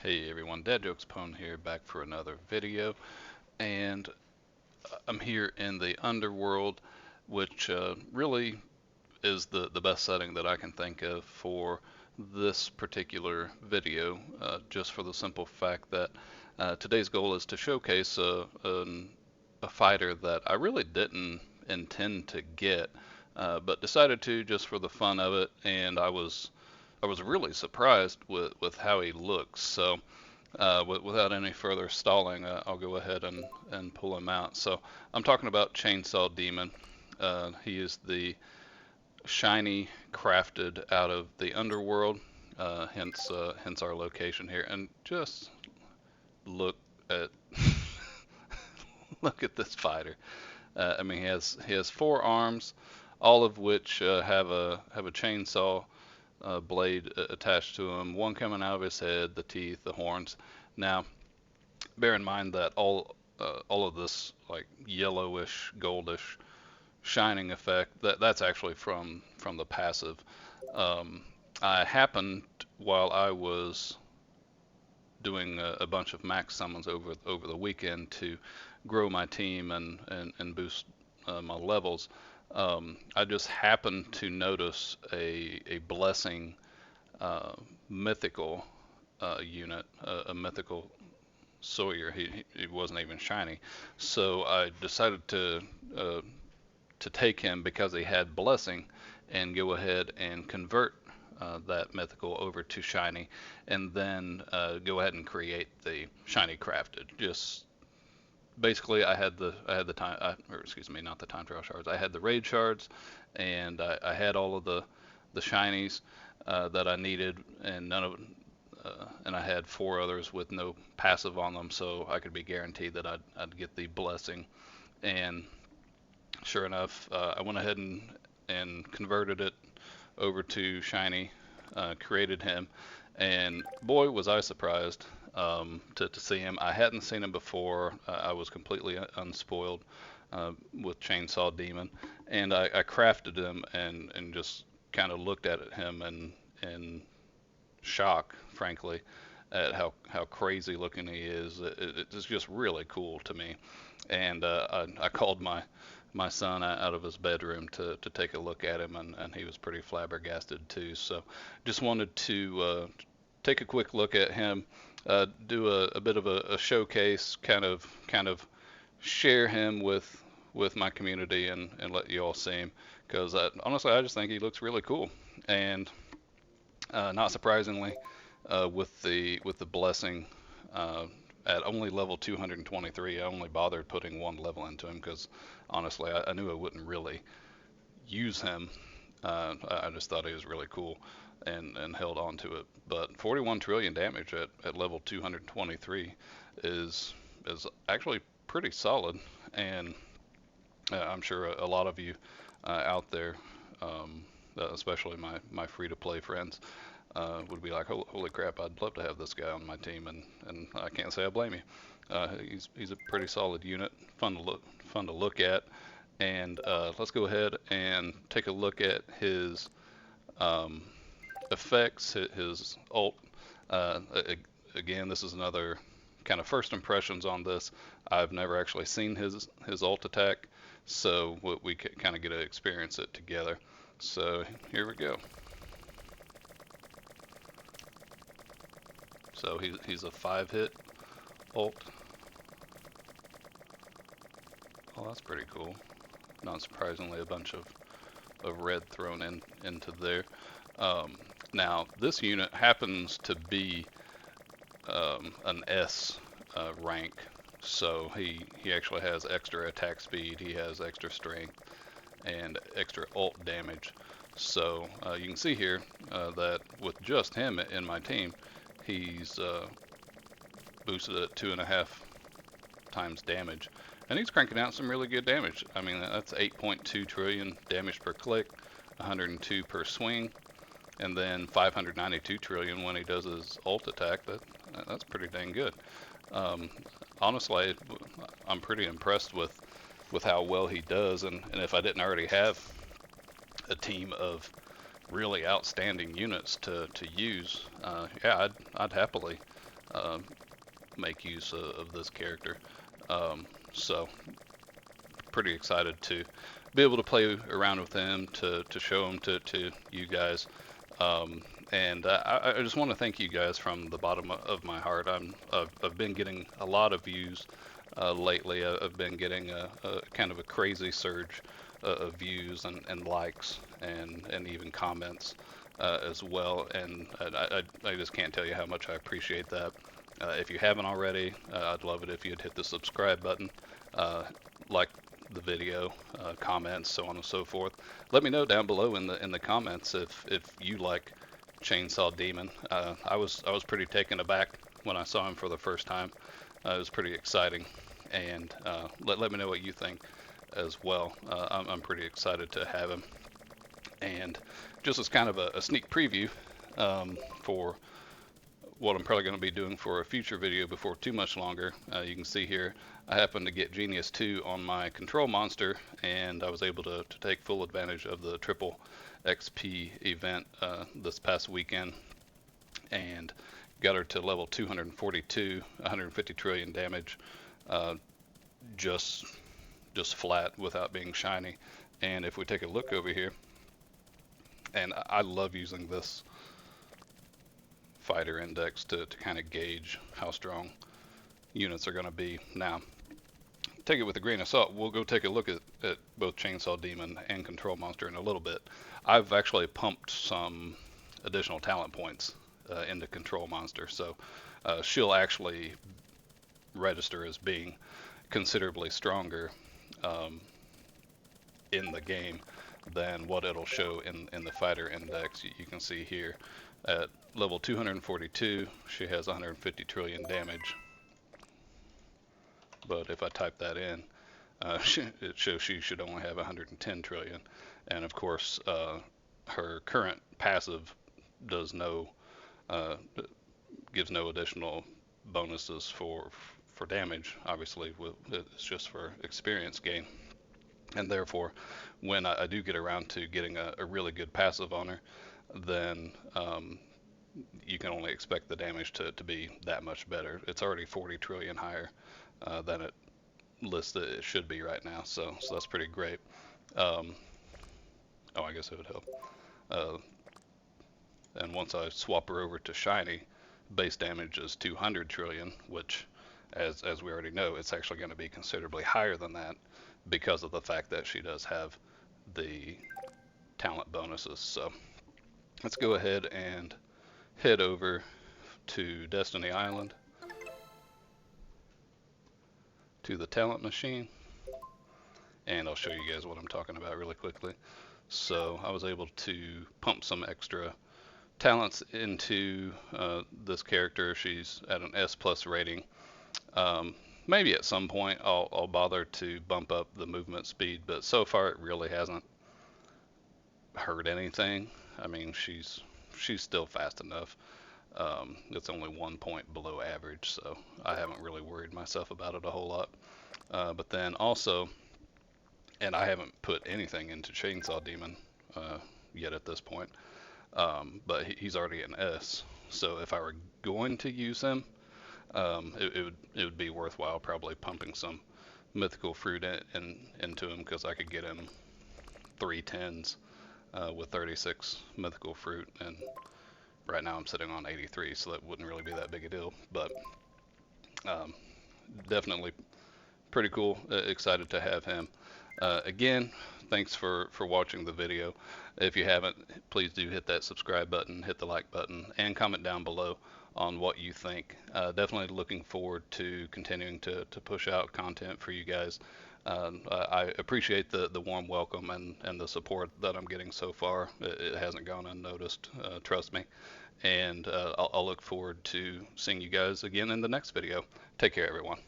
Hey everyone, Dad Jokes Pwn here, back for another video, and I'm here in the Underworld, which really is the best setting that I can think of for this particular video, just for the simple fact that today's goal is to showcase a fighter that I really didn't intend to get, but decided to just for the fun of it, and I was really surprised with how he looks. So without any further stalling, I'll go ahead and pull him out. So I'm talking about Chainsaw Demon. He is the shiny crafted out of the Underworld, hence our location here. And just look at look at this fighter. I mean, he has four arms, all of which have a chainsaw blade attached to him. One coming out of his head, the teeth, the horns. Now, bear in mind that all of this like yellowish, goldish shining effect that's actually from the passive. Um, I happened while I was doing a bunch of max summons over the weekend to grow my team and boost my levels. I just happened to notice a blessing uh, mythical unit, a mythical Sawyer. He wasn't even shiny, so I decided to take him because he had blessing, and go ahead and convert that mythical over to shiny, and then go ahead and create the shiny crafted. Just basically, I had the time, or excuse me, not the time trial shards. I had the raid shards, and I had all of the shinies that I needed, and none of and I had four others with no passive on them, so I could be guaranteed that I'd get the blessing. And sure enough, I went ahead and converted it over to shiny, created him, and boy was I surprised to see him. I hadn't seen him before. I was completely unspoiled with Chainsaw Demon, and I crafted him and just kind of looked at him in shock, frankly, at how crazy looking he is. It's just really cool to me, and I called my son out of his bedroom to take a look at him, and he was pretty flabbergasted too. So just wanted to take a quick look at him, do a bit of a showcase, kind of share him with my community and let you all see him, because honestly I just think he looks really cool. And not surprisingly, with the blessing at only level 223, I only bothered putting one level into him because honestly, I knew I wouldn't really use him. I just thought he was really cool and held on to it. But 41 trillion damage at level 223 is actually pretty solid, and I'm sure a lot of you out there, especially my free to play friends, would be like, holy crap, I'd love to have this guy on my team, and I can't say I blame you. He's a pretty solid unit, fun to look at, and let's go ahead and take a look at his um, effects, his ult. Uh, Again, this is another kind of first impressions on this. I've never actually seen his ult attack, so we kind of get to experience it together. So here we go. So he's a 5-hit ult. Oh, that's pretty cool. Not surprisingly, a bunch of red thrown into there. Um, Now, this unit happens to be an S rank, so he actually has extra attack speed, he has extra strength, and extra ult damage. So you can see here that with just him in my team, he's boosted at 2.5 times damage, and he's cranking out some really good damage. I mean, that's 8.2 trillion damage per click, 102 per swing, and then 592 trillion when he does his ult attack. That's pretty dang good. Um, Honestly, I'm pretty impressed with how well he does, and if I didn't already have a team of really outstanding units to use, yeah, I'd happily uh, make use of this character. So pretty excited to be able to play around with him, to show him to you guys. And I just want to thank you guys from the bottom of my heart. I've been getting a lot of views lately. I've been getting a kind of a crazy surge of views and likes and even comments as well. And I just can't tell you how much I appreciate that. If you haven't already, I'd love it if you'd hit the subscribe button, like the video, comments, so on and so forth. Let me know down below in the comments if you like Chainsaw Demon. I was pretty taken aback when I saw him for the first time. It was pretty exciting, and let me know what you think as well. I'm pretty excited to have him, and just as kind of a sneak preview for what I'm probably going to be doing for a future video before too much longer. You can see here I happened to get Genius 2 on my control monster, and I was able to take full advantage of the triple XP event this past weekend, and got her to level 242, 150 trillion damage, uh, just flat without being shiny. And if we take a look over here, and I love using this fighter index to kind of gauge how strong units are going to be. Now, take it with a grain of salt. We'll go take a look at both Chainsaw Demon and Control Monster in a little bit. I've actually pumped some additional talent points into Control Monster, so she'll actually register as being considerably stronger um, in the game than what it'll show in the fighter index. You can see here at level 242, she has 150 trillion damage. But if I type that in, it shows she should only have 110 trillion. And of course, her current passive does no, uh, gives no additional bonuses for damage. Obviously, it's just for experience gain. And therefore, when I do get around to getting a really good passive on her, then you can only expect the damage to be that much better. It's already 40 trillion higher than it lists that it should be right now, so that's pretty great. Um, oh, I guess it would help. Uh, and once I swap her over to shiny, base damage is 200 trillion, which, as we already know, it's actually going to be considerably higher than that because of the fact that she does have the talent bonuses. So let's go ahead and head over to Destiny Island, to the talent machine, and I'll show you guys what I'm talking about really quickly. So I was able to pump some extra talents into this character. She's at an S plus rating. Maybe at some point I'll bother to bump up the movement speed, but so far it really hasn't hurt anything. I mean, she's still fast enough. It's only 1 point below average, so I haven't really worried myself about it a whole lot. But then also, and I haven't put anything into Chainsaw Demon yet at this point, but he's already an S. So if I were going to use him, it would be worthwhile probably pumping some mythical fruit into him, because I could get him 310s with 36 mythical fruit, and right now I'm sitting on 83, so that wouldn't really be that big a deal. But um, definitely pretty cool. Excited to have him. Again, thanks for watching the video. If you haven't, please do hit that subscribe button, hit the like button, and comment down below on what you think. Definitely looking forward to continuing to push out content for you guys. I appreciate the warm welcome and the support that I'm getting so far. It hasn't gone unnoticed, trust me. And I'll look forward to seeing you guys again in the next video. Take care, everyone.